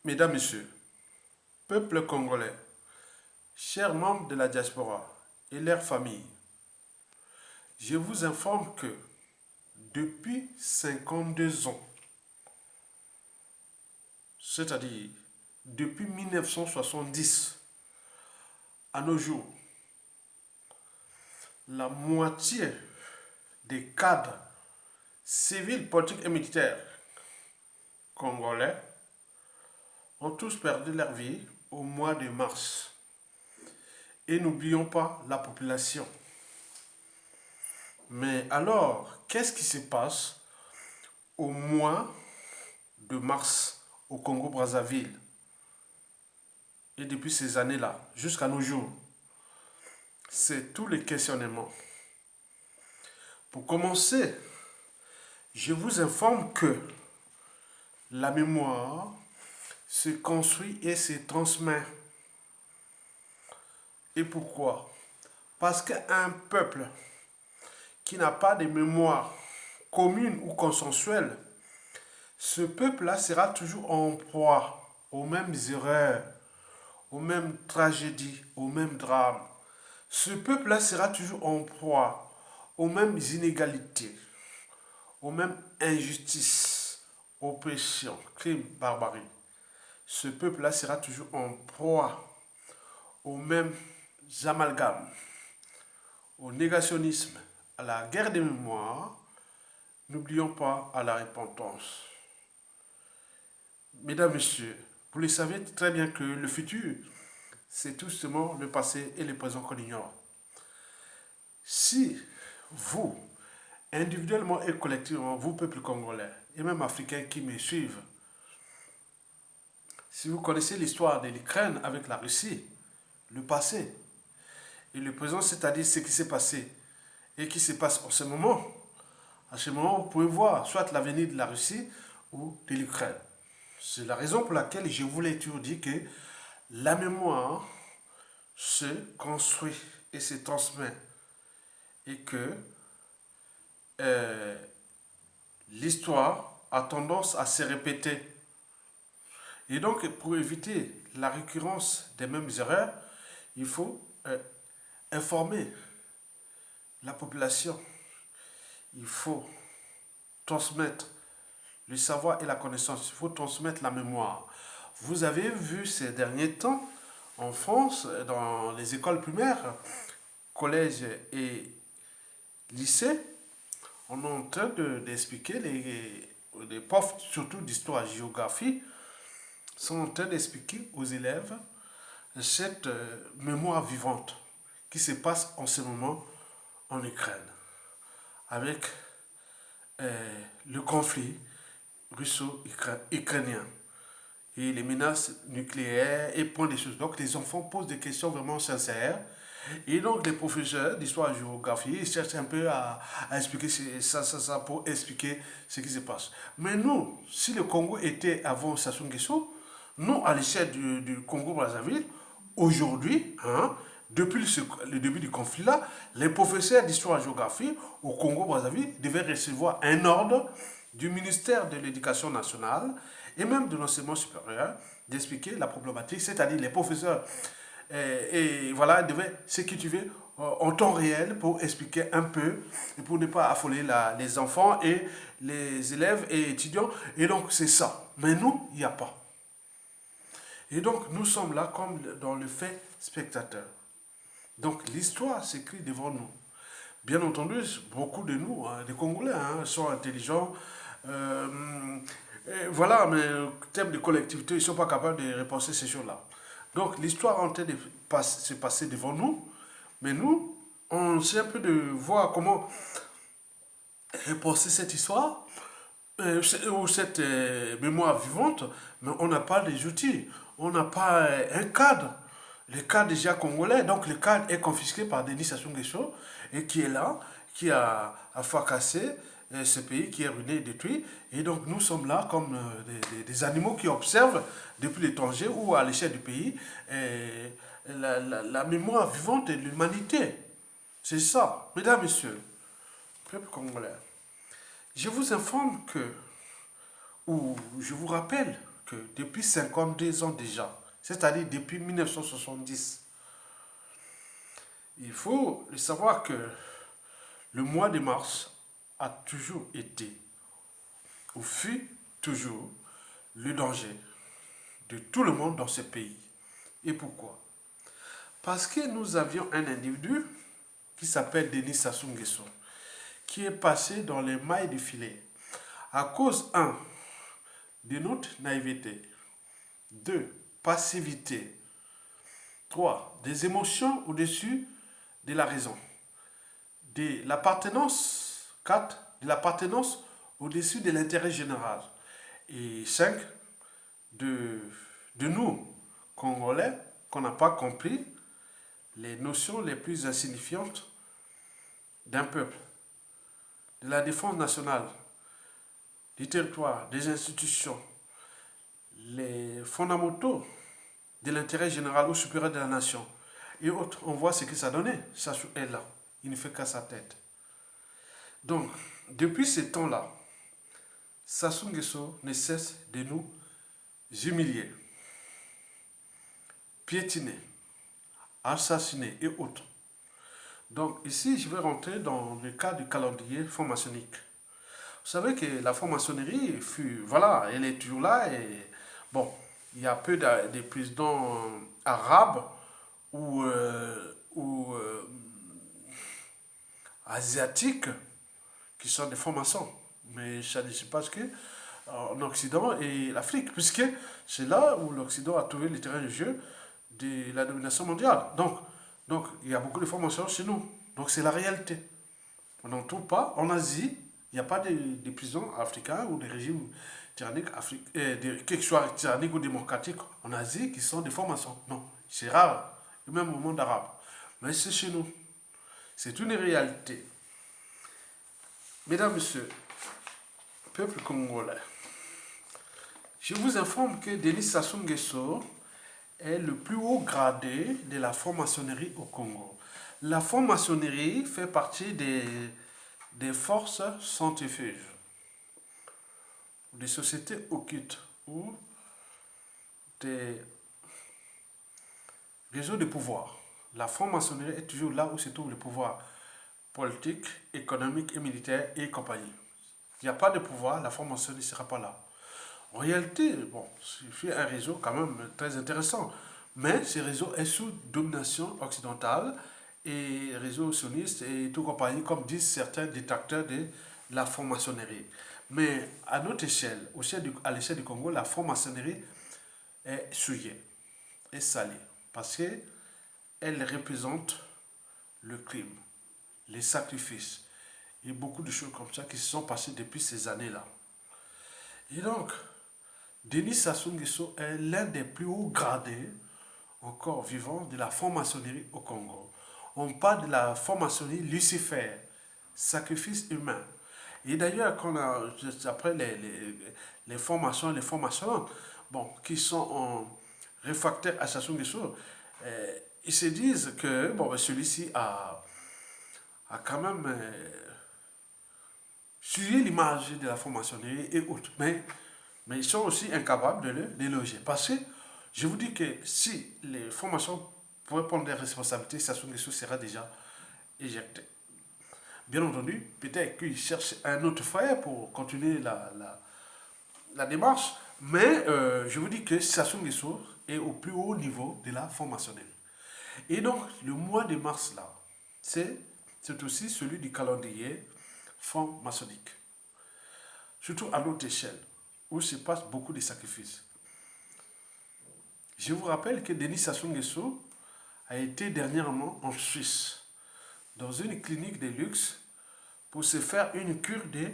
Mesdames, Messieurs, peuple congolais, chers membres de la diaspora et leurs familles, je vous informe que depuis 52 ans, c'est-à-dire depuis 1970 à nos jours, la moitié des cadres civils, politiques et militaires congolais ont tous perdu leur vie au mois de mars. Et n'oublions pas la population. Mais alors, qu'est-ce qui se passe au mois de mars au Congo-Brazzaville? Et depuis ces années-là, jusqu'à nos jours, c'est tous les questionnements. Pour commencer, je vous informe que la mémoire se construit et se transmet. Et pourquoi? Parce qu'un peuple qui n'a pas de mémoire commune ou consensuelle, ce peuple-là sera toujours en proie aux mêmes erreurs, aux mêmes tragédies, aux mêmes drames. Ce peuple-là sera toujours en proie aux mêmes inégalités, aux mêmes injustices, oppressions, crimes, barbarie. Ce peuple-là sera toujours en proie aux mêmes amalgames, au négationnisme, à la guerre des mémoires. N'oublions pas à la repentance. Mesdames, Messieurs, vous le savez très bien que le futur, c'est tout simplement le passé et le présent qu'on ignore. Si vous, individuellement et collectivement, vous, peuple congolais, et même africains qui me suivent, si vous connaissez l'histoire de l'Ukraine avec la Russie, le passé et le présent, c'est-à-dire ce qui s'est passé et qui se passe en ce moment, à ce moment, vous pouvez voir soit l'avenir de la Russie ou de l'Ukraine. C'est la raison pour laquelle je voulais toujours dire que la mémoire se construit et se transmet et que l'histoire a tendance à se répéter. Et donc, pour éviter la récurrence des mêmes erreurs, il faut informer la population. Il faut transmettre le savoir et la connaissance. Il faut transmettre la mémoire. Vous avez vu ces derniers temps, en France, dans les écoles primaires, collèges et lycées, on est en train d'expliquer, les profs, surtout d'histoire et géographie, sont en train d'expliquer aux élèves cette mémoire vivante qui se passe en ce moment en Ukraine, avec le conflit russo-ukrainien et les menaces nucléaires et point des choses. Donc les enfants posent des questions vraiment sincères. Et donc les professeurs d'histoire et de géographie ils cherchent un peu à expliquer ça pour expliquer ce qui se passe. Mais nous, si le Congo était avant Sassou Nguesso, nous, à l'échelle du Congo-Brazzaville, aujourd'hui, depuis le début du conflit-là, les professeurs d'histoire et de géographie au Congo-Brazzaville devaient recevoir un ordre du ministère de l'Éducation nationale et même de l'enseignement supérieur d'expliquer la problématique, c'est-à-dire les professeurs et voilà, devaient se cultiver en temps réel pour expliquer un peu et pour ne pas affoler les enfants et les élèves et étudiants. Et donc c'est ça. Mais nous, il n'y a pas. Et donc nous sommes là comme dans le fait spectateur. Donc l'histoire s'écrit devant nous. Bien entendu, beaucoup de nous, des Congolais, sont intelligents. Voilà, mais en termes de collectivité, ils ne sont pas capables de repenser ces choses-là. Donc l'histoire est en train de se passer devant nous, mais nous, on essaie un peu de voir comment repenser cette histoire, ou cette mémoire vivante, mais on n'a pas les outils, on n'a pas un cadre. Le cadre déjà congolais, donc le cadre est confisqué par Denis Sassou Nguesso, et qui est là, qui a fracassé ce pays, qui est ruiné et détruit. Et donc nous sommes là comme des animaux qui observent depuis l'étranger ou à l'échelle du pays la mémoire vivante de l'humanité. C'est ça, mesdames, messieurs, peuple congolais. Je vous informe que, ou je vous rappelle que depuis 52 ans déjà, c'est-à-dire depuis 1970, il faut le savoir que le mois de mars a toujours été, ou fut toujours, le danger de tout le monde dans ce pays. Et pourquoi? Parce que nous avions un individu qui s'appelle Denis Sassou Nguesso, qui est passé dans les mailles du filet à cause, un, de notre naïveté, 2, passivité, 3, des émotions au-dessus de la raison, de l'appartenance, 4, de l'appartenance au-dessus de l'intérêt général, et 5, de nous, Congolais, qu'on n'a pas compris les notions les plus insignifiantes d'un peuple, de la défense nationale, du territoire, des institutions, les fondamentaux de l'intérêt général ou supérieur de la nation. Et autres, on voit ce que ça donnait. Sassou est là. Il ne fait qu'à sa tête. Donc, depuis ce temps-là, Sassou Nguesso ne cesse de nous humilier, piétiner, assassiner et autres. Donc ici, je vais rentrer dans le cas du calendrier franc-maçonnique. Vous savez que la franc-maçonnerie fut, voilà, elle est toujours là et bon, il y a peu de présidents arabes ou asiatiques qui sont des francs-maçons. Mais ça ne se passe que en Occident et l'Afrique, puisque c'est là où l'Occident a trouvé le terrain de jeu de la domination mondiale. Donc il y a beaucoup de francs-maçons chez nous. Donc c'est la réalité. On n'en trouve pas. En Asie, il n'y a pas de prisons africains ou des régimes tyranniques, qu'ils soient tyranniques ou démocratiques en Asie, qui sont des francs-maçons. Non, c'est rare, et même au monde arabe. Mais c'est chez nous. C'est une réalité. Mesdames, Messieurs, peuple congolais, je vous informe que Denis Sassou Nguesso est le plus haut gradé de la franc-maçonnerie au Congo. La franc-maçonnerie fait partie des forces centrifuges, des sociétés occultes ou des réseaux de pouvoir. La franc-maçonnerie est toujours là où se trouve le pouvoir politique, économique et militaire et compagnie. Il n'y a pas de pouvoir, la franc-maçonnerie ne sera pas là. En réalité, bon, c'est un réseau quand même très intéressant, mais ce réseau est sous domination occidentale et réseau sioniste et tout compagnie, comme disent certains détracteurs de la franc-maçonnerie. Mais à notre échelle, à l'échelle du Congo, la franc-maçonnerie est souillée, est salée, parce qu'elle représente le crime, les sacrifices et beaucoup de choses comme ça qui se sont passées depuis ces années-là. Et donc, Denis Sassou Nguesso est l'un des plus hauts gradés encore vivants de la franc-maçonnerie au Congo. On parle de la franc-maçonnerie Lucifer, sacrifice humain. Et d'ailleurs, après les francs-maçons et les francs-maçons, bon, qui sont en réfractaires à Sassou Nguesso, ils se disent que bon, celui-ci a quand même suivi l'image de la franc-maçonnerie et autres. Mais ils sont aussi incapables de le déloger. Parce que je vous dis que si les francs-maçons pouvaient prendre des responsabilités, Sassou Nguesso sera déjà éjecté. Bien entendu, peut-être qu'ils cherchent un autre frère pour continuer la démarche, mais je vous dis que Sassou Nguesso est au plus haut niveau de la franc-maçonnerie. Et donc, le mois de mars, là, c'est aussi celui du calendrier franc-maçonnique. Surtout à notre échelle, où se passe beaucoup de sacrifices. Je vous rappelle que Denis Sassou Nguesso a été dernièrement en Suisse, dans une clinique de luxe, pour se faire une cure de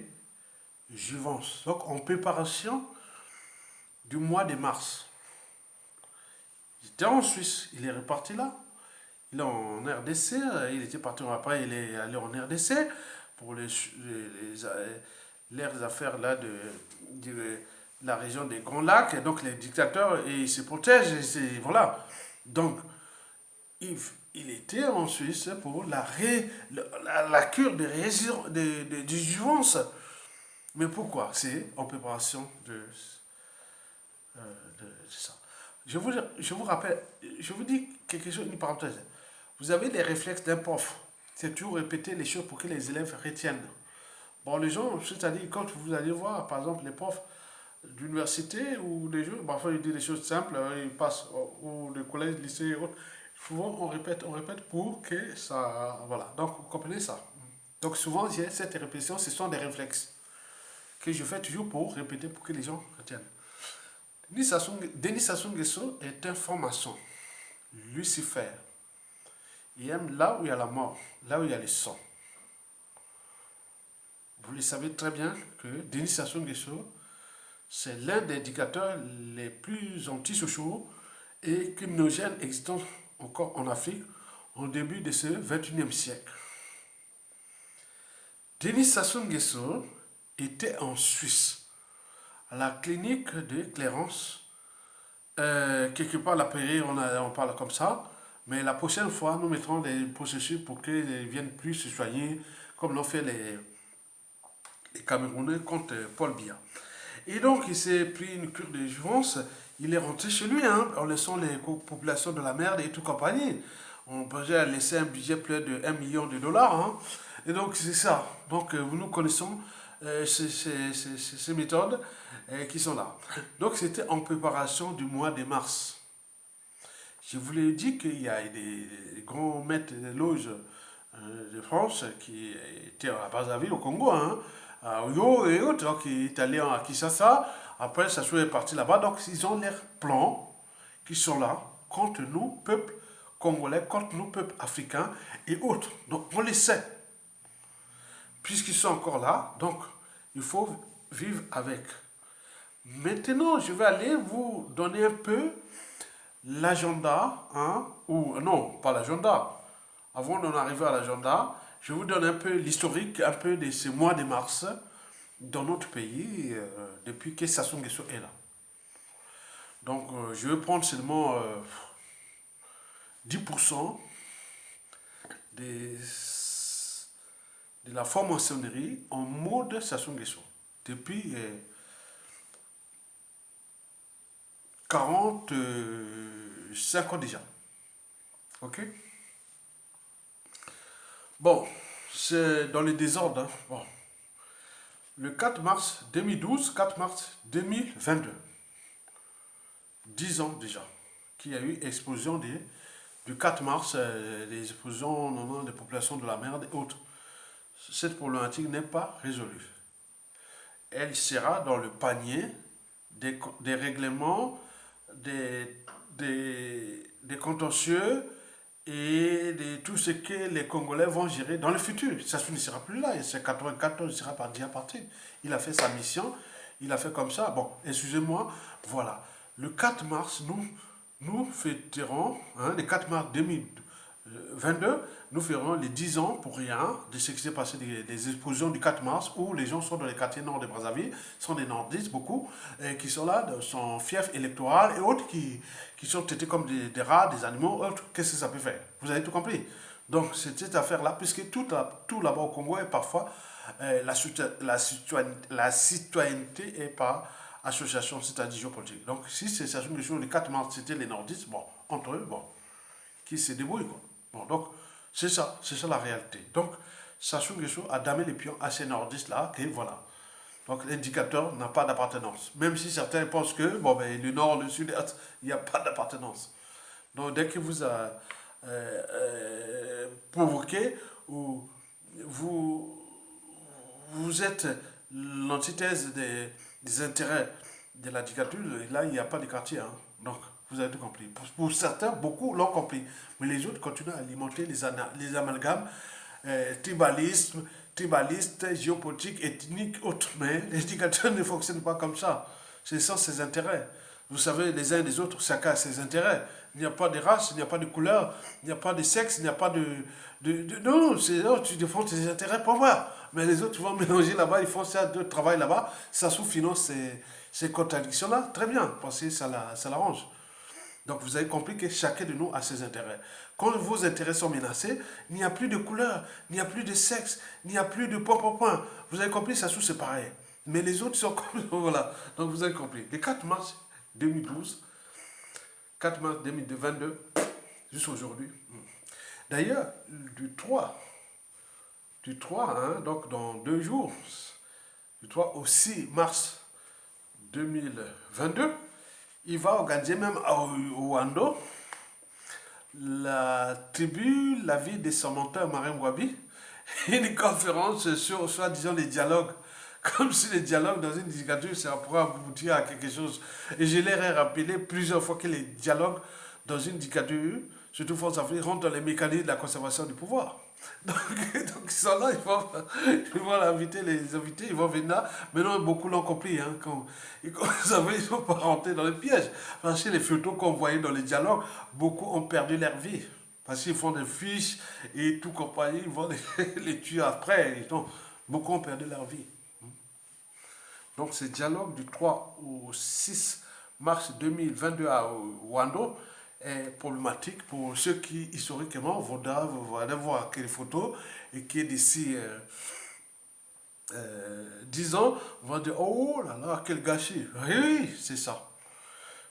jouvence. Donc en préparation du mois de mars. Il était en Suisse, il est reparti là. Il est en RDC, il était parti après, il est allé en RDC pour les affaires là de la région des Grands Lacs. Et donc les dictateurs, ils se protègent. Voilà. Donc, il était en Suisse pour la cure de jouvence. Mais pourquoi? C'est en préparation C'est ça. Je vous rappelle, je vous dis quelque chose, une parenthèse. Vous avez les réflexes d'un prof. C'est toujours répéter les choses pour que les élèves retiennent. Bon, les gens, c'est-à-dire, quand vous allez voir, par exemple, les profs d'université ou des jeux, parfois ils disent des choses simples, ils passent ou des collèges, lycées et autres. Souvent, on répète pour que ça. Voilà. Donc, vous comprenez ça. Donc, souvent, j'ai cette répétition, ce sont des réflexes que je fais toujours pour répéter pour que les gens retiennent. Denis Sassou Nguesso est un franc-maçon, Lucifer. Il aime là où il y a la mort, là où il y a le sang. Vous le savez très bien que Denis Sassou Nguesso, c'est l'un des dictateurs les plus antisociaux et criminogènes existant encore en Afrique au début de ce 21e siècle. Denis Sassou Nguesso était en Suisse, à la clinique de Clarence. Quelque part, la Prairie, on parle comme ça. Mais la prochaine fois, nous mettrons des processus pour qu'ils viennent plus se soigner, comme l'ont fait les Camerounais contre Paul Biya. Et donc, il s'est pris une cure de jouvence. Il est rentré chez lui, hein, en laissant les populations de la merde et tout compagnie. On peut déjà laisser un budget plus de 1 million de dollars. Hein. Et donc, c'est ça. Donc, nous connaissons ces méthodes qui sont là. Donc, c'était en préparation du mois de mars. Je vous l'ai dit qu'il y a des grands maîtres des loges de France qui étaient à Brazzaville, au Congo, hein, à Oyo et autres, donc qui est allé à Kinshasa. Après, ça est parti là-bas. Donc, ils ont leurs plans qui sont là contre nous, peuple congolais, contre nous, peuple africains et autres. Donc, on les sait. Puisqu'ils sont encore là, donc, il faut vivre avec. Maintenant, je vais aller vous donner un peu l'agenda, hein, ou non, pas l'agenda. Avant d'en arriver à l'agenda, je vous donne un peu l'historique, un peu de ce mois de mars dans notre pays, depuis que Sassou Nguesso est là. Donc, je vais prendre seulement 10% des, de la franc-maçonnerie en mode Sassou Nguesso. Depuis 45 ans déjà. Ok? Bon, c'est dans le désordre. Hein. Bon. Le 4 mars 2012, 4 mars 2022, 10 ans déjà, qu'il y a eu explosion du 4 mars, des explosions des populations de la mer et autres. Cette problématique n'est pas résolue. Elle sera dans le panier des règlements, des contentieux et de tout ce que les Congolais vont gérer dans le futur. Ça ne sera plus là. C'est 94, il sera déjà parti. Il a fait sa mission, il a fait comme ça. Bon, excusez-moi, voilà. Le 4 mars, nous fêterons, hein, le 4 mars 2022, nous ferons les 10 ans pour rien de ce qui s'est passé des explosions du 4 mars où les gens sont dans les quartiers nord de Brazzaville, sont des nordistes beaucoup, qui sont là, sont fiefs électoral et autres qui sont traités comme des rats, des animaux, autres. Qu'est-ce que ça peut faire? Vous avez tout compris. Donc, c'est cette affaire-là, puisque tout là-bas au Congo est parfois la citoyenneté est par association, c'est-à-dire géopolitique. Donc, si c'est ça, le 4 mars, c'était les nordistes, bon, entre eux, bon, qui se débrouillent, quoi. Bon, donc, c'est ça la réalité. Donc, Sassou Nguesso a damé les pions à ces nordistes-là, que voilà. Donc, l'indicateur n'a pas d'appartenance. Même si certains pensent que, bon, ben, le nord, le sud-est, il n'y a pas d'appartenance. Donc, dès que vous a provoqué, ou vous êtes l'antithèse des intérêts de la dictature, là, il n'y a pas de quartier. Hein. Donc, vous avez tout compris. Pour certains, beaucoup l'ont compris. Mais les autres continuent à alimenter les amalgames, tribalistes, géopolitiques, ethniques, autres. Mais les dictateurs ne fonctionnent pas comme ça. Ce sont ses intérêts. Vous savez, les uns et les autres, chacun a ses intérêts. Il n'y a pas de race, il n'y a pas de couleur, il n'y a pas de sexe, il n'y a pas non, tu défends tes intérêts pour voir. Mais les autres vont mélanger là-bas, ils font ça de travail là-bas, ça sous-finance ces contradictions-là. Très bien, parce que ça l'arrange. Donc vous avez compris que chacun de nous a ses intérêts. Quand vos intérêts sont menacés, il n'y a plus de couleur, il n'y a plus de sexe, il n'y a plus de point. Vous avez compris, ça c'est pareil. Mais les autres sont comme... Voilà. Donc vous avez compris. Le 4 mars 2012, 4 mars 2022, jusqu'à aujourd'hui. D'ailleurs, du 3 hein, donc dans 2 jours, du 3 au 6 mars 2022, il va organiser même à Ouando la tribu, la vie des Samantins Maringwabi, une conférence sur, soi-disant, les dialogues. Comme si les dialogues dans une dictature, ça pourrait aboutir à quelque chose. Et je leur ai rappelé plusieurs fois que les dialogues dans une dictature, surtout France Afrique, rentrent dans les mécanismes de la conservation du pouvoir. Donc, donc ils sont là, ils vont l'inviter, les invités, ils vont venir là. Maintenant, beaucoup l'ont compris. Hein, quand, vous savez, ils ne sont pas rentrés dans le piège. Parce que les photos qu'on voyait dans les dialogues, beaucoup ont perdu leur vie. Parce qu'ils font des fiches et tout compagnie, ils vont les tuer après. Donc, beaucoup ont perdu leur vie. Donc, ce dialogue du 3 au 6 mars 2022 à Wando est problématique pour ceux qui, historiquement, vont aller voir quelques photos et qui, d'ici 10 ans, vont dire oh là là, quel gâchis. Oui, oui, c'est ça.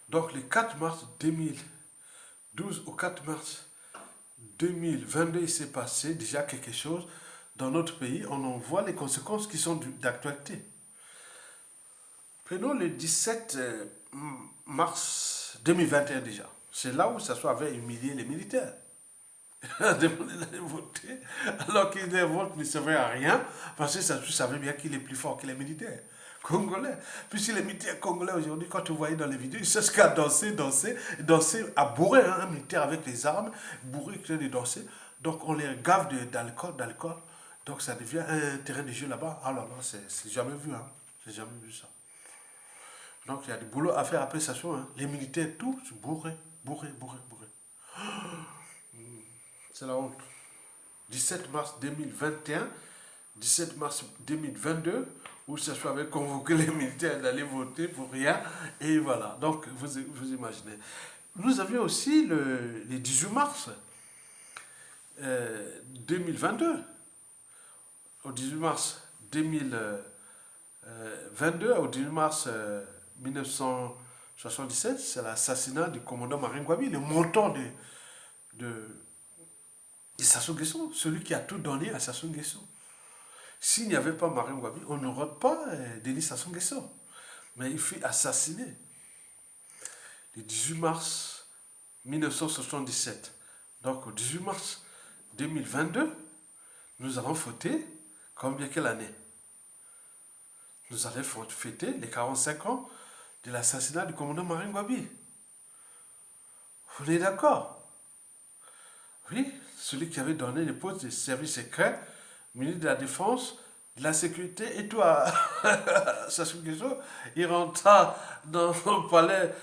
Donc, le 4 mars 2012 au 4 mars 2022, il s'est passé déjà quelque chose dans notre pays. On en voit les conséquences qui sont d'actualité. Prenons le 17 mars 2021 déjà. C'est là où Sassou avait humilié les militaires. Demandé d'aller voter, alors qu'ils ne votent ne servaient à rien, parce que Sassou savait bien qu'il est plus fort que les militaires congolais. Puisque les militaires congolais aujourd'hui, quand vous voyez dans les vidéos, ils cherchent qu'à danser, à bourrer, hein, un militaire avec les armes, bourré, qui de danser. Donc on les gave d'alcool. Donc ça devient un terrain de jeu là-bas. Ah là là, c'est jamais vu, hein. J'ai jamais vu ça. Donc il y a du boulot à faire après Sassou. Hein. Les militaires, tous bourrés. C'est la honte. 17 mars 2021, 17 mars 2022, où Sassou avait convoqué les militaires d'aller voter pour rien. Et voilà. Donc vous imaginez. Nous avions aussi le 18 mars 2022. Au 18 mars 2022, au 18 mars 1977, c'est l'assassinat du commandant Marine Gwabi, le montant de Sassou Nguesso, celui qui a tout donné à Sassou Nguesso. S'il n'y avait pas Marine Gwabi, on n'aurait pas Denis Sassou Nguesso. Mais il fut assassiné le 18 mars 1977. Donc, au 18 mars 2022, nous allons fêter combien quelle année? Nous allons fêter les 45 ans de l'assassinat du commandant Marine Gwabi. Vous êtes d'accord? Oui, celui qui avait donné les postes de services secrets, ministre de la Défense, de la Sécurité et tout à Sassou Nguesso. Il rentra dans le palais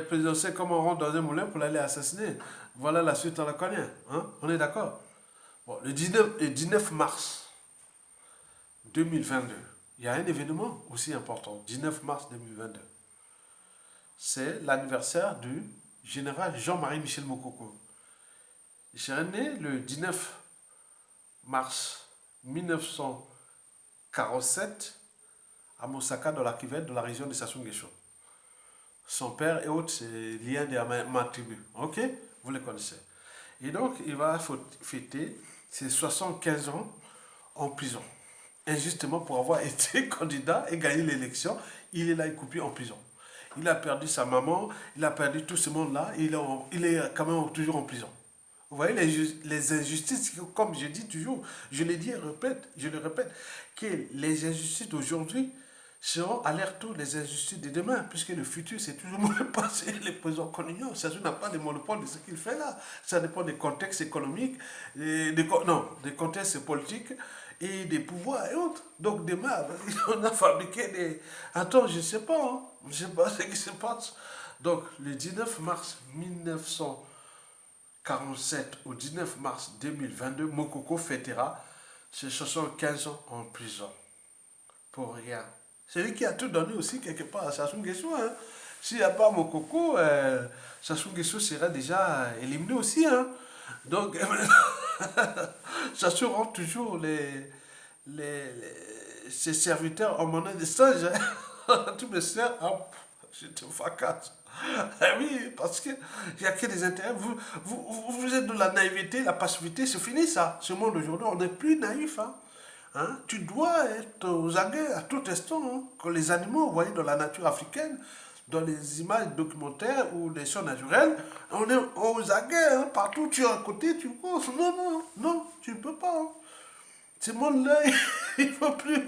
présidentiel comme on rentre dans un moulin pour l'aller assassiner. Voilà la suite, on la connaît. Hein? On est d'accord? Bon, le 19 mars 2022, il y a un événement aussi important. 19 mars 2022. C'est l'anniversaire du général Jean-Marie Michel Mokoko. Il est né le 19 mars 1947 à Mosaka, dans la Kivette, dans la région de Sassou Nguesso. Son père et autres, c'est lien de ma tribu. Ok? Vous les connaissez. Et donc, il va fêter ses 75 ans en prison. Injustement pour avoir été candidat et gagné l'élection, il est là, il coupé en prison. Il a perdu sa maman, il a perdu tout ce monde-là, il est quand même toujours en prison. Vous voyez les injustices, comme je dis toujours, je le dis et je le répète, que les injustices d'aujourd'hui seront à leur tour les injustices de demain, puisque le futur, c'est toujours le passé, les présents qu'on ignore. Ça n'a pas de monopole de ce qu'il fait là. Ça dépend des contextes économiques, des contextes politiques et des pouvoirs et autres. Donc demain, on a fabriqué des... Attends, je ne sais pas, hein. Je ne sais pas ce qui se passe. Donc, le 19 mars 1947 au 19 mars 2022, Mokoko fêtera ses 75 ans en prison. Pour rien. C'est lui qui a tout donné aussi quelque part à Sassou Nguesso. Hein. S'il n'y a pas Mokoko, Sassou Nguesso sera déjà éliminé aussi. Hein. Donc, Sassou rend toujours ses serviteurs en monnaie de stage. Hein. Tout me sert, hop. je te fracasse. Eh oui, parce qu'il n'y a que des intérêts. Vous êtes de la naïveté, la passivité, c'est fini ça. Ce monde aujourd'hui, on n'est plus naïf. Hein. Hein. Tu dois être aux aguets à tout instant. Hein. Que les animaux, vous voyez, dans la nature africaine, dans les images documentaires ou les choses naturelles, on est aux aguets. Hein. Partout, tu es à côté, tu penses. Non, non, non, tu ne peux pas. Hein. Ce monde-là, il ne faut plus.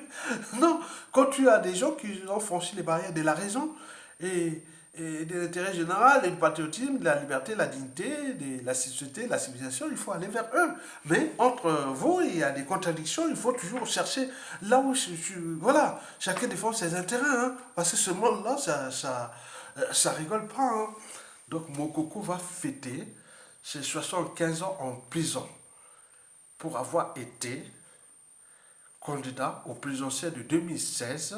Non, quand tu as des gens qui ont franchi les barrières de la raison et, et de l'intérêt général et du patriotisme, de la liberté, de la dignité, de la société, de la civilisation, il faut aller vers eux. Mais entre vous, il y a des contradictions, il faut toujours chercher là où voilà, chacun défend ses intérêts. Hein, parce que ce monde-là, ça rigole pas. Hein. Donc, Mokoko va fêter ses 75 ans en prison pour avoir été candidat au présidentiel de 2016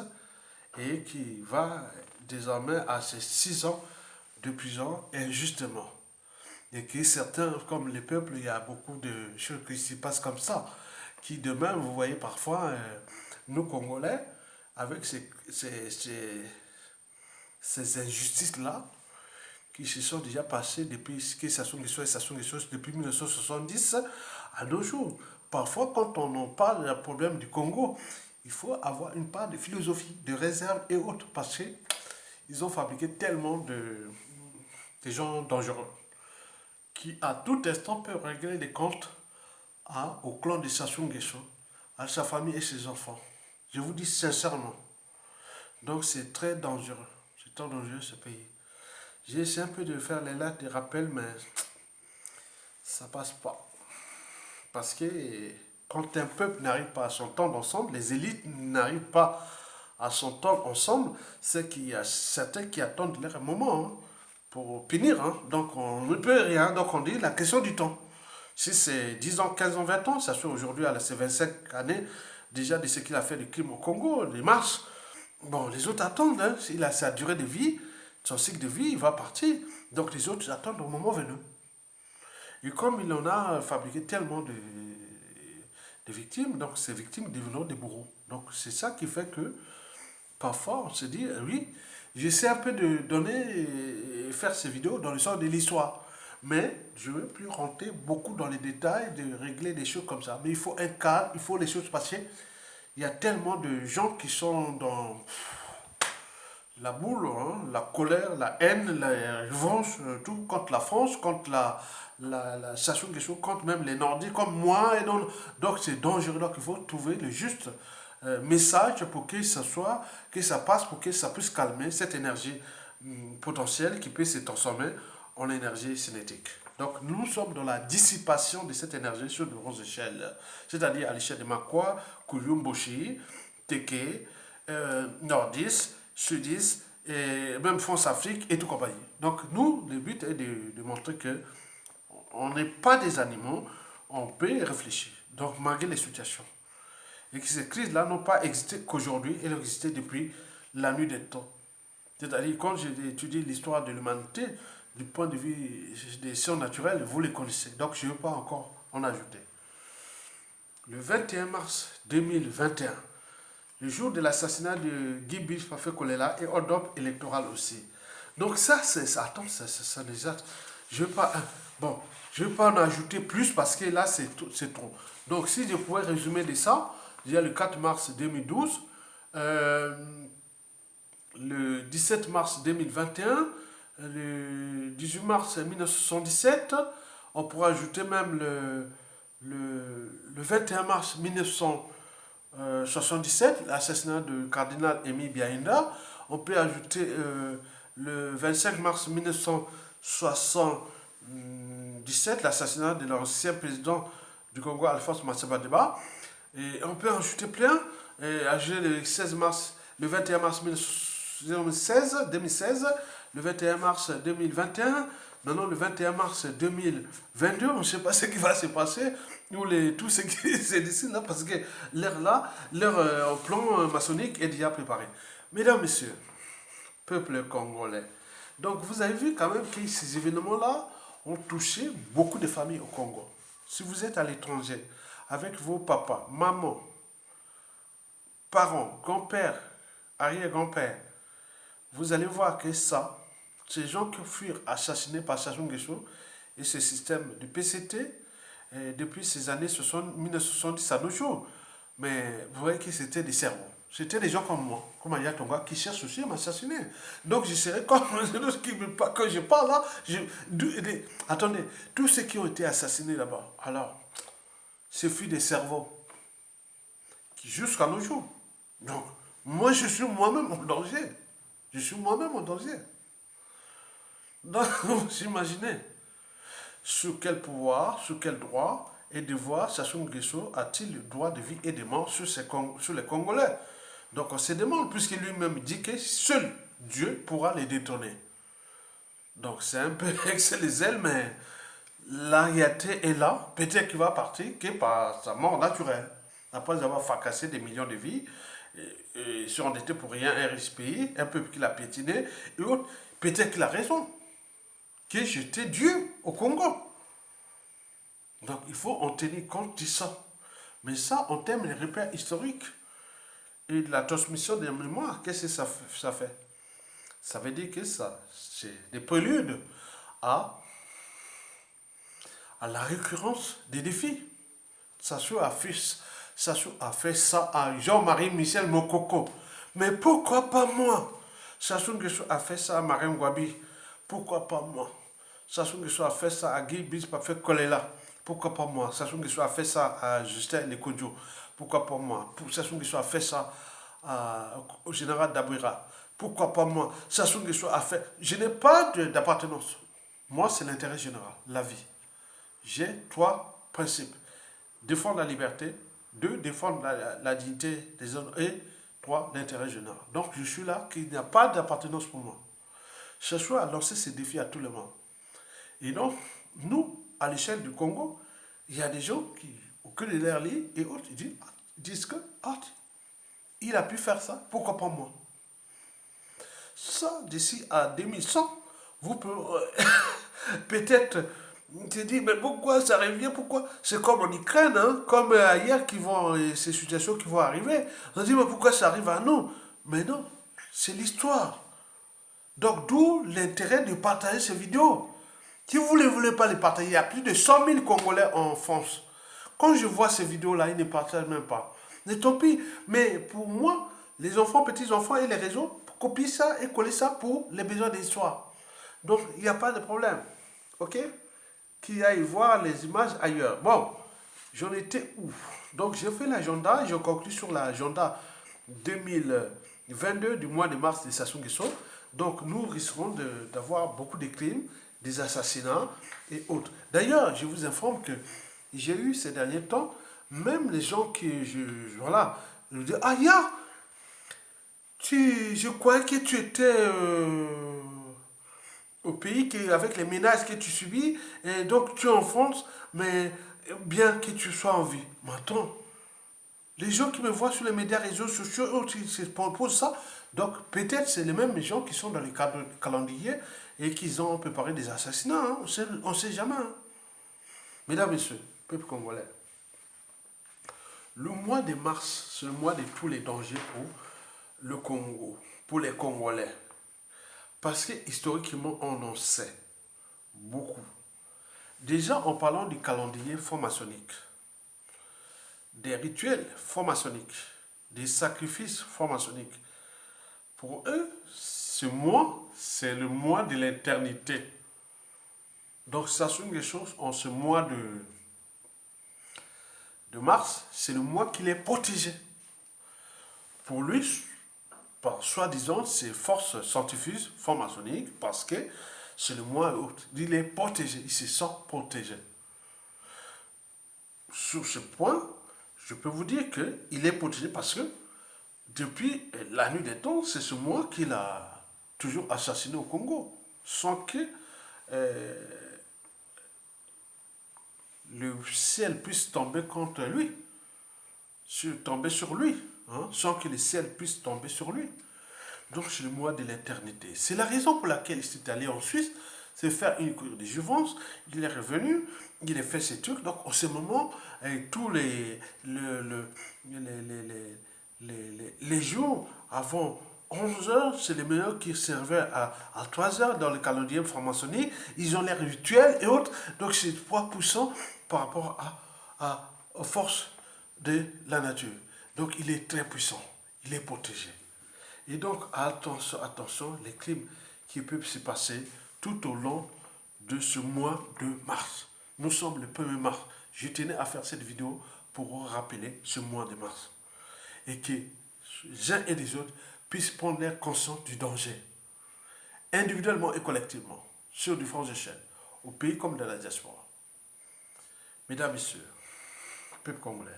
et qui va désormais à ses 6 ans de prison injustement. Et que certains, comme les peuples, il y a beaucoup de choses qui se passent comme ça. Qui demain, vous voyez parfois, nous Congolais, avec ces injustices-là, qui se sont déjà passées depuis que Sassou Nguesso et Sassou Nguesso depuis 1970 à nos jours. Parfois, quand on en parle du problème du Congo, il faut avoir une part de philosophie, de réserve et autres, parce qu'ils ont fabriqué tellement de gens dangereux qui, à tout instant, peuvent régler des comptes au clan de Sassou Nguesso, à sa famille et ses enfants. Je vous dis sincèrement. Donc, c'est très dangereux. C'est très dangereux ce pays. J'ai essayé un peu de faire les lettres de rappel, mais ça passe pas. Parce que quand un peuple n'arrive pas à s'entendre ensemble, les élites n'arrivent pas à s'entendre ensemble, c'est qu'il y a certains qui attendent leur moment hein, pour punir. Hein. Donc on ne peut rien. Donc on dit la question du temps. Si c'est 10 ans, 15 ans, 20 ans, ça fait aujourd'hui à ses 25 années déjà de ce qu'il a fait de crime au Congo, les marches. Bon, les autres attendent. Hein. Il a sa durée de vie, son cycle de vie, il va partir. Donc les autres attendent au moment venu. Et comme il en a fabriqué tellement de victimes, donc ces victimes deviennent des bourreaux. Donc c'est ça qui fait que parfois on se dit, oui, j'essaie un peu de donner et faire ces vidéos dans le sens de l'histoire. Mais je ne veux plus rentrer beaucoup dans les détails, de régler des choses comme ça. Mais il faut un cadre, il faut les choses passer. Il y a tellement de gens qui sont dans la boule, hein, la colère, la haine, la revanche, tout contre la France, contre la Sassou Nguesso, contre même les Nordiques, comme moi. Et donc c'est dangereux, donc il faut trouver le juste message pour que ça soit, que ça passe, pour que ça puisse calmer cette énergie potentielle qui peut se transformer en énergie cinétique. Donc nous sommes dans la dissipation de cette énergie sur de grosses échelles, c'est-à-dire à l'échelle de Makwa, Kouyoumboshi, Teke, Nordis, Sudis, et même France-Afrique et tout compagnie. Donc nous, le but est de montrer que on n'est pas des animaux, on peut réfléchir. Donc malgré les situations. Et que ces crises-là n'ont pas existé qu'aujourd'hui, elles ont existé depuis la nuit des temps. C'est-à-dire, quand j'ai étudié l'histoire de l'humanité, du point de vue des sciences naturelles, vous les connaissez. Donc je ne veux pas encore en ajouter. Le 21 mars 2021, le jour de l'assassinat de Guy Biff Fafé Kolela et Odop électoral aussi. Donc ça, attends, ça déjà, je ne veux pas, bon, je veux pas en ajouter plus parce que là, c'est trop. Donc si je pouvais résumer de ça, il y a le 4 mars 2012, le 17 mars 2021, le 18 mars 1977, on pourrait ajouter même le 21 mars 1977, l'assassinat du cardinal Émile Biaïnda. On peut ajouter le 25 mars 1977, l'assassinat de l'ancien président du Congo, Alphonse Massaba-Deba. Et on peut ajouter plein, et ajouter le 16 mars, le 21 mars 2016, le 21 mars 2021, maintenant le 21 mars 2022, on ne sait pas ce qui va se passer, ou tout ce qui se dessine là, parce que leur plan maçonnique est déjà préparé. Mesdames, Messieurs, peuple congolais, donc vous avez vu quand même que ces événements-là ont touché beaucoup de familles au Congo. Si vous êtes à l'étranger, avec vos papas, mamans, parents, grand-pères, arrière-grand-pères, vous allez voir que ça, ces gens qui furent assassinés par Sassou Nguesso et ce système du PCT, depuis ces années 60, 1970 à nos jours, mais vous voyez que c'était des cerveaux. C'était des gens comme moi, comme Aya Tonga, qui cherchent aussi à m'assassiner. Donc je serais comme quand je parle là. Attendez, tous ceux qui ont été assassinés là-bas, alors, ce fut des cerveaux qui jusqu'à nos jours. Donc, moi je suis moi-même en danger. Je suis moi-même en danger. Donc, vous imaginez sur quel pouvoir, sur quel droit et devoir Sassou Nguesso a-t-il le droit de vie et de mort sur les Congolais. Donc on se demande, puisqu'il lui-même dit que seul Dieu pourra les détourner. Donc c'est un peu excès les ailes, mais la réalité est là. Peut-être qu'il va partir que par sa mort naturelle. Après avoir fracassé des millions de vies, et surendetté pour rien un riche pays, un peuple qu'il a piétiné, et autres. Peut-être qu'il a raison. Que j'étais Dieu au Congo. Donc il faut en tenir compte de ça. Mais ça, en termes de repères historiques et de la transmission des mémoires, qu'est-ce que ça fait? Ça veut dire que ça, c'est des préludes à, à la récurrence des défis. Sassou a fait ça à Jean-Marie Michel Mokoko. Mais pourquoi pas moi? Sassou Nguesso a fait ça à Marine Ngouabi. Pourquoi pas moi? Sassou Nguesso a fait ça à Guy Bis Parfait Kolela. Pourquoi pas moi? Sassou Nguesso a fait ça à Justin Lekodjo. Pourquoi pas moi? Sassou Nguesso a fait ça au général Dabira. Pourquoi pas moi? Sassou Nguesso a fait... Je n'ai pas d'appartenance. Moi, c'est l'intérêt général, la vie. J'ai trois principes. Défendre la liberté, deux, défendre la dignité des hommes et trois, l'intérêt général. Donc, je suis là, qu'il n'y a pas d'appartenance pour moi. Cherchons à lancer ces défis à tout le monde. Et donc, nous, à l'échelle du Congo, il y a des gens qui, au cœur de leur lit et autres, ils disent que il a pu faire ça, pourquoi pas moi? Ça, d'ici à 2100, vous pouvez peut-être te dire, mais pourquoi ça revient? Pourquoi? C'est comme en Ukraine, hein, comme ailleurs, ces situations qui vont arriver. On dit, mais pourquoi ça arrive à nous? Mais non, c'est l'histoire. Donc, d'où l'intérêt de partager ces vidéos. Si vous ne voulez pas les partager, il y a plus de 100 000 Congolais en France. Quand je vois ces vidéos-là, ils ne partagent même pas. Mais tant pis. Mais pour moi, les enfants, petits-enfants et les réseaux, copient ça et coller ça pour les besoins d'histoire. Donc, il n'y a pas de problème. OK? Qui aille voir les images ailleurs. Bon, j'en étais où? Donc, j'ai fait l'agenda, je conclue sur l'agenda 2022 du mois de mars de Sassou Nguesso. Donc, nous risquons d'avoir beaucoup de crimes, des assassinats et autres. D'ailleurs, je vous informe que j'ai eu ces derniers temps, même les gens qui, voilà, je me dis, ah, ya, je croyais que tu étais au pays avec les menaces que tu subis, et donc tu es en France, mais bien que tu sois en vie. Mais attends, les gens qui me voient sur les médias réseaux sociaux, ils se posent ça. Donc peut-être c'est les mêmes gens qui sont dans les calendriers et qui ont préparé des assassinats. Hein. On ne sait jamais. Hein. Mesdames, Messieurs, peuple congolais, le mois de mars, c'est le mois de tous les dangers pour le Congo, pour les Congolais. Parce que historiquement, on en sait beaucoup. Déjà, en parlant du calendrier franc-maçonnique, des rituels franc-maçonniques, des sacrifices franc-maçonniques, pour eux, ce mois, c'est le mois de l'éternité. Donc, ça sont des choses en ce mois de mars, c'est le mois qu'il est protégé. Pour lui, par soi-disant, ses forces scientifiques franc-maçonniques, parce que c'est le mois où il est protégé, il se sent protégé. Sur ce point, je peux vous dire qu'il est protégé parce que depuis la nuit des temps, c'est ce mois qu'il a toujours assassiné au Congo, sans que le ciel puisse tomber contre lui, tomber sur lui, hein, sans que le ciel puisse tomber sur lui. Donc c'est le mois de l'éternité. C'est la raison pour laquelle il s'est allé en Suisse, c'est faire une cour de jouvence, il est revenu, il a fait ses trucs. Donc en ce moment, tous les jours avant 11 heures, c'est les meilleurs qui servaient à 3 heures dans le calendrier franc-maçonnique. Ils ont les rituels et autres. Donc c'est poids puissant par rapport aux forces de la nature. Donc il est très puissant. Il est protégé. Et donc attention, attention, les crimes qui peuvent se passer tout au long de ce mois de mars. Nous sommes le 1er mars. Je tenais à faire cette vidéo pour vous rappeler ce mois de mars. Et que les uns et les autres puissent prendre l'air conscient du danger, individuellement et collectivement, sur différentes échelles, au pays comme dans la diaspora. Mesdames, Messieurs, peuple congolais,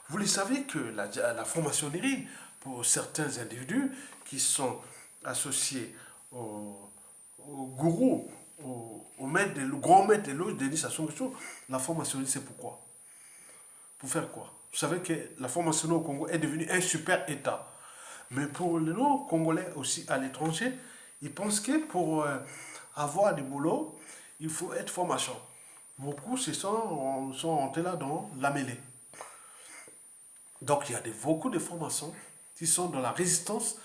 vous le savez que la franc-maçonnerie, pour certains individus qui sont associés au gourou, au maître, le grand maître des loges, Denis Sassou Nguesso, la franc-maçonnerie, c'est pourquoi? Pour faire quoi? Vous savez que la franc-maçonnerie au Congo est devenue un super État. Mais pour les non-congolais aussi à l'étranger, ils pensent que pour avoir du boulot, il faut être franc-maçon. Beaucoup sont entrés là dans la mêlée. Donc il y a beaucoup de francs-maçons qui sont dans la résistance,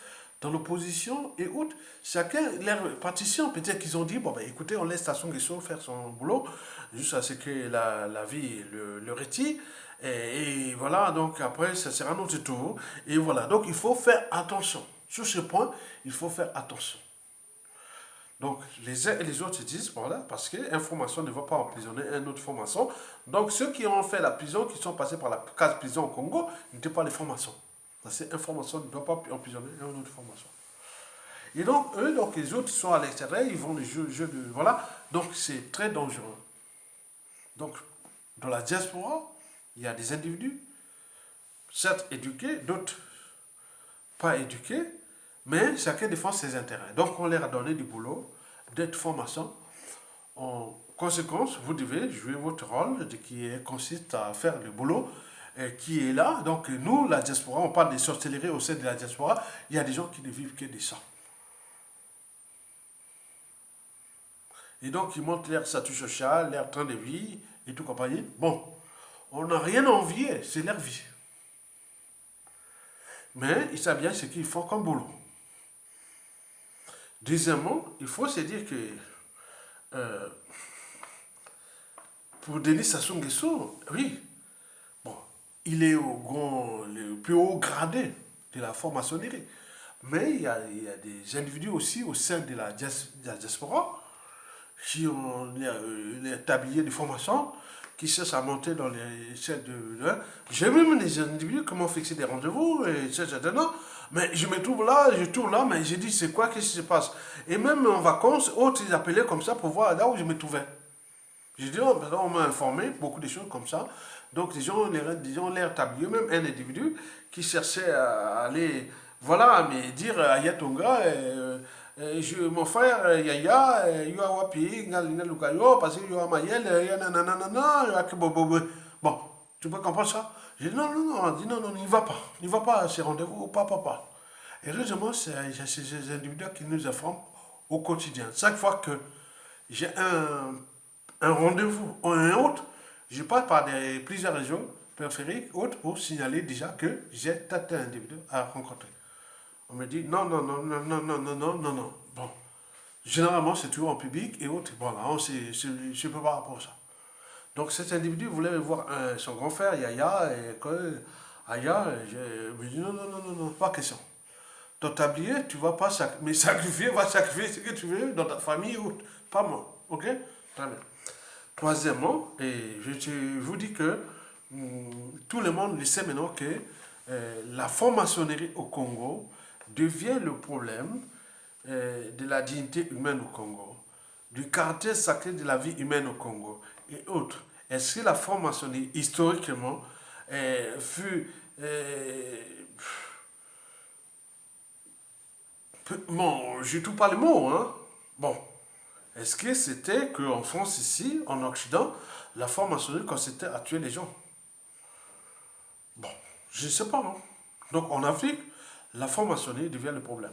dans l'opposition et autres. Chacun, leurs participants, peut-être qu'ils ont dit, bon ben écoutez, on laisse Sassou Nguesso faire son boulot, jusqu'à ce que la vie le retire. Et voilà, donc après, ça sera notre tour. Et voilà, donc il faut faire attention. Sur ce point, il faut faire attention. Donc, les uns et les autres se disent, voilà, parce qu'un franc-maçon ne va pas emprisonner un autre franc-maçon. Donc, ceux qui ont fait la prison, qui sont passés par la case prison au Congo, n'étaient pas les francs-maçons. Parce qu'un franc-maçon ne doit pas emprisonner un autre franc-maçon. Et donc, eux, donc, les autres sont à l'extérieur, ils vont les jeux de... Voilà, donc c'est très dangereux. Donc, dans la diaspora, il y a des individus, certes éduqués, d'autres pas éduqués, mais chacun défend ses intérêts. Donc on leur a donné du boulot, d'être franc-maçon. En conséquence, vous devez jouer votre rôle qui consiste à faire le boulot qui est là. Donc nous, la diaspora, on parle des sorcelleries au sein de la diaspora, il y a des gens qui ne vivent que de ça. Et donc ils montrent leur statut social, leur train de vie et tout compagnie. Bon, on n'a rien à envier, c'est leur vie. Mais ils savent bien ce qu'ils font comme boulot. Deuxièmement, il faut se dire que pour Denis Sassou Nguesso, oui, bon, il est le plus haut gradé de la franc-maçonnerie. Mais il y a des individus aussi au sein de la diaspora qui ont les tabliers de formation, qui cherchent à monter dans les chaînes de... J'ai même des individus qui m'ont fixé des rendez-vous, etc. Mais je me trouve là, je tourne là, mais j'ai dit, c'est quoi, qu'est-ce qui se passe? Et même en vacances, autres, ils appelaient comme ça pour voir là où je me trouvais. J'ai dit, oh, on m'a informé, beaucoup de choses comme ça. Donc, disons, l'air tablier, même un individu qui cherchait à aller, voilà, à me dire à Yatonga, mon frère Yaya, il y a Wapi, Lukayo, parce qu'il y a Mayel, il y a nanana, il y a Kebobo. Bon, tu peux comprendre ça? J'ai dit, non, non, non, dit, non, non, il ne va pas à ces rendez-vous, pas. Et heureusement, c'est ces individus qui nous informent au quotidien. Chaque fois que j'ai un rendez-vous ou un autre, je passe par plusieurs régions périphériques, autres, pour signaler déjà que j'ai tel individu à rencontrer. On me dit non, non, non, non, non, non, non, non, non, non. Bon, généralement, c'est toujours en public et autres. Bon, là, je ne peux pas pour ça. Donc, cet individu voulait voir son grand frère, Yaya, et que Aya, je me dis non, non, non, non, non, pas question. Ton tablier, tu ne vas pas sacrifier, va sacrifier ce que tu veux dans ta famille ou pas moi. Ok? Très bien. Troisièmement, et je vous dis que tout le monde le sait maintenant que la franc-maçonnerie au Congo devient le problème de la dignité humaine au Congo, du caractère sacré de la vie humaine au Congo et autres. Est-ce que la franc-maçonnerie, historiquement, fut... bon, je ne trouve pas les mots, hein. Bon, est-ce que c'était qu'en France, ici, en Occident, la franc-maçonnerie consistait à tuer les gens? Bon, je ne sais pas. Hein. Donc en Afrique, la franc-maçonnerie devient le problème.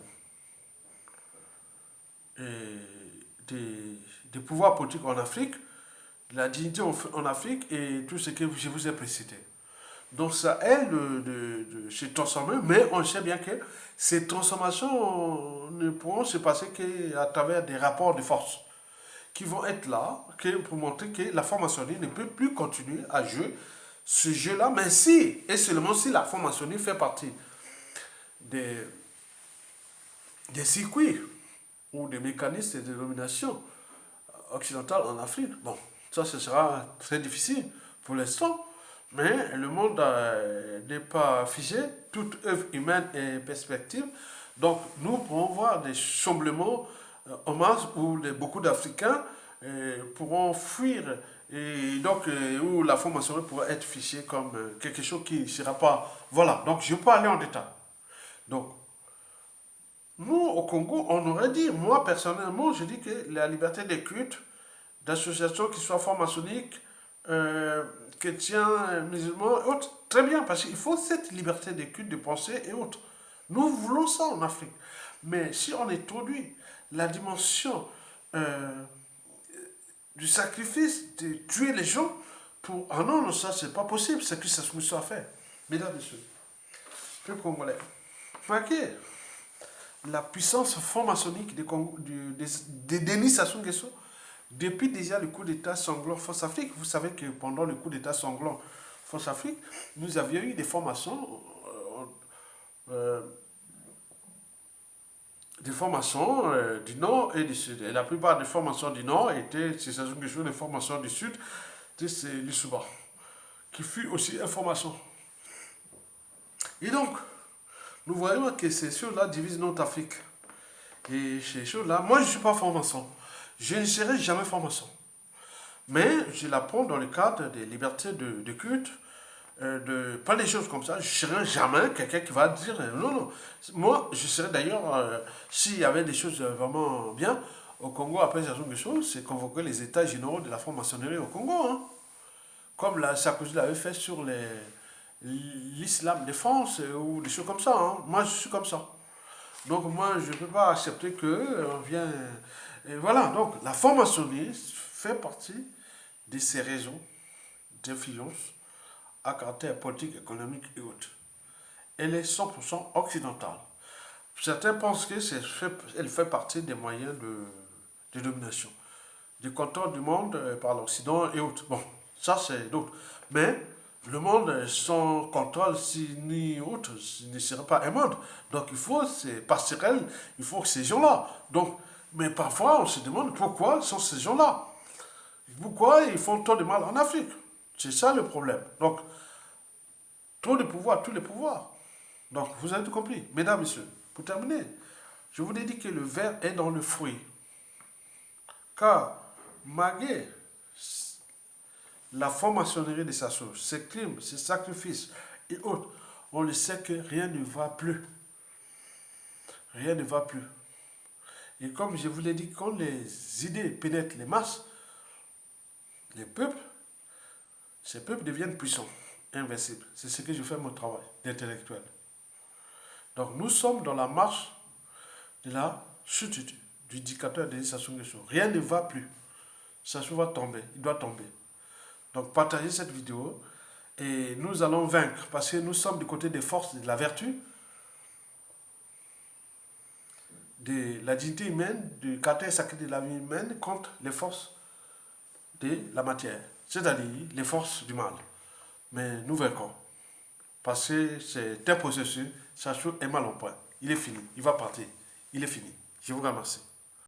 Et des pouvoirs politiques en Afrique, la dignité en Afrique et tout ce que je vous ai précité. Donc ça aide de se transformer, mais on sait bien que ces transformations ne pourront se passer qu'à travers des rapports de force qui vont être là pour montrer que la franc-maçonnerie ne peut plus continuer à jouer ce jeu-là, mais si, et seulement si la franc-maçonnerie fait partie des, des circuits ou des mécanismes de domination occidentale en Afrique. Bon, ça, ce sera très difficile pour l'instant, mais le monde n'est pas figé, toute œuvre humaine est perspective. Donc, nous pourrons voir des chamblements en masse où beaucoup d'Africains pourront fuir et donc où la formation pourrait être fichée comme quelque chose qui ne sera pas. Voilà, donc je peux aller en détail. Donc, nous, au Congo, on aurait dit, moi personnellement, je dis que la liberté des cultes, d'associations qui soient franc-maçonniques, chrétiens, musulmans et autres, très bien, parce qu'il faut cette liberté des cultes, de pensée et autres. Nous voulons ça en Afrique. Mais si on introduit la dimension du sacrifice, de tuer les gens, pour... Ah non, non, ça, c'est pas possible, c'est que ça se soit fait. Mesdames, Messieurs, le Congolais, marquez la puissance franc-maçonnique de Denis Sassou Nguesso, depuis déjà le coup d'État sanglant Force-Afrique. Vous savez que pendant le coup d'État sanglant Force-Afrique, nous avions eu des formations, euh, du Nord et du Sud. Et la plupart des formations du Nord étaient, c'est Sassou Nguesso, des formations du Sud, c'est l'Issouba, qui fut aussi une formation. Et donc, nous voyons que ces choses-là divisent notre Afrique. Et ces choses-là, moi je ne suis pas franc-maçon. Je ne serai jamais franc-maçon. Mais je l'apprends dans le cadre des libertés de culte, pas des choses comme ça. Je ne serai jamais quelqu'un qui va dire non, non. Moi, je serais d'ailleurs, s'il y avait des choses vraiment bien, au Congo, après Sassou Nguesso, c'est convoquer les états généraux de la franc-maçonnerie au Congo. Hein. Comme Sarkozy l'avait fait sur l'islam de France ou des choses comme ça. Hein. Moi, je suis comme ça. Donc moi, je ne peux pas accepter qu'on vienne... Et voilà, donc la franc-maçonnerie fait partie de ces réseaux d'influence à caractère politique, économique et autres. Elle est 100% occidentale. Certains pensent qu'elle fait partie des moyens de domination, du contrôle du monde par l'Occident et autres. Bon, ça c'est d'autres. Mais le monde sans contrôle ni autre ne serait pas un monde. Donc il faut, c'est passerelle, il faut que ces gens-là. Donc, mais parfois on se demande pourquoi sont ces gens-là. Pourquoi ils font tant de mal en Afrique. C'est ça le problème. Donc, trop de pouvoir, tous les pouvoirs. Donc, vous avez tout compris. Mesdames, Messieurs, pour terminer, je vous ai dit que le ver est dans le fruit. Car, malgré la franc-maçonnerie de sa source, ses crimes, ses sacrifices et autres, on le sait que rien ne va plus. Rien ne va plus. Et comme je vous l'ai dit, quand les idées pénètrent les masses, les peuples, ces peuples deviennent puissants, invincibles. C'est ce que je fais mon travail d'intellectuel. Donc nous sommes dans la marche de la chute du dictateur Denis Sassou Nguesso. Rien ne va plus. Sassou va tomber, il doit tomber. Donc partagez cette vidéo et nous allons vaincre parce que nous sommes du côté des forces de la vertu, de la dignité humaine, du caractère sacré de la vie humaine contre les forces de la matière, c'est-à-dire les forces du mal. Mais nous vaincrons. Parce que c'est un processus, Sassou est mal en point. Il est fini, il va partir, il est fini. Je vous remercie.